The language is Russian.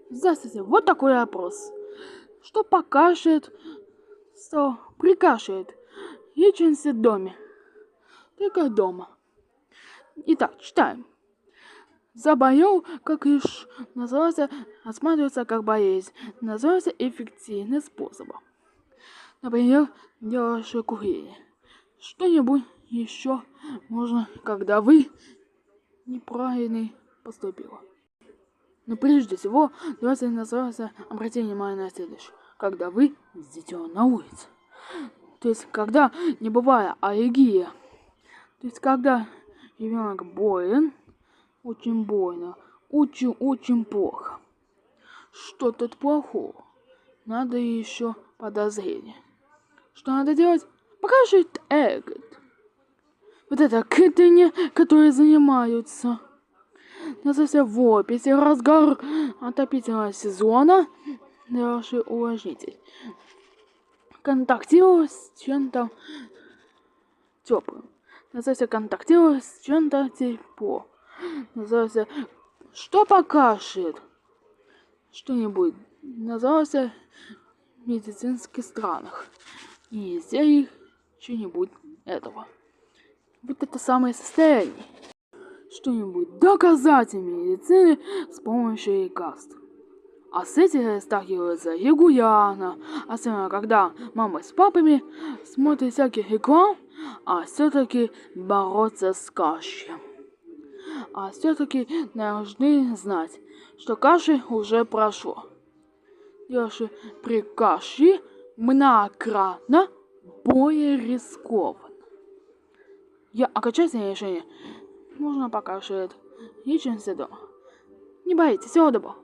Здравствуйте, вот такой вопрос. Что покашляет, что прикашляет, лечится в доме, только дома. Итак, читаем. Заболел, как лишь называется, осматривается как болезнь. Называется эффективным способом. Например, делаешь курение. Что-нибудь еще можно, когда вы неправильно поступили. Но прежде всего, давайте называется обратите внимание на следующее. Когда вы с детем на улице. То есть, когда не бывает аллергия. То есть, когда ребенок болен, очень больно, очень плохо. Что тут плохого? Надо еще подозрение. Что надо делать? Покажет эгот. Вот это китайне, которые занимаются. Называется в описи разгар отопительного сезона. Хороший увлажнитель. Контактировать с чем-то теплым. Называется контактировать с чем-то тепло. Называется что покашляет? Что-нибудь. Называется в медицинских странах. И изделий что-нибудь этого. Вот это самое состояние. Что-нибудь доказать медицины с помощью лекарств. А с этим сталкиваются регулярно. Особенно когда мамы с папами смотрят всяких реклам, а все-таки бороться с кашлем. А все-таки должны знать, что кашель уже прошло. Если при кашле многократно более рискованно. Окончательное решение можно покашлять. Лечимся дома. Не боитесь, всего доброго.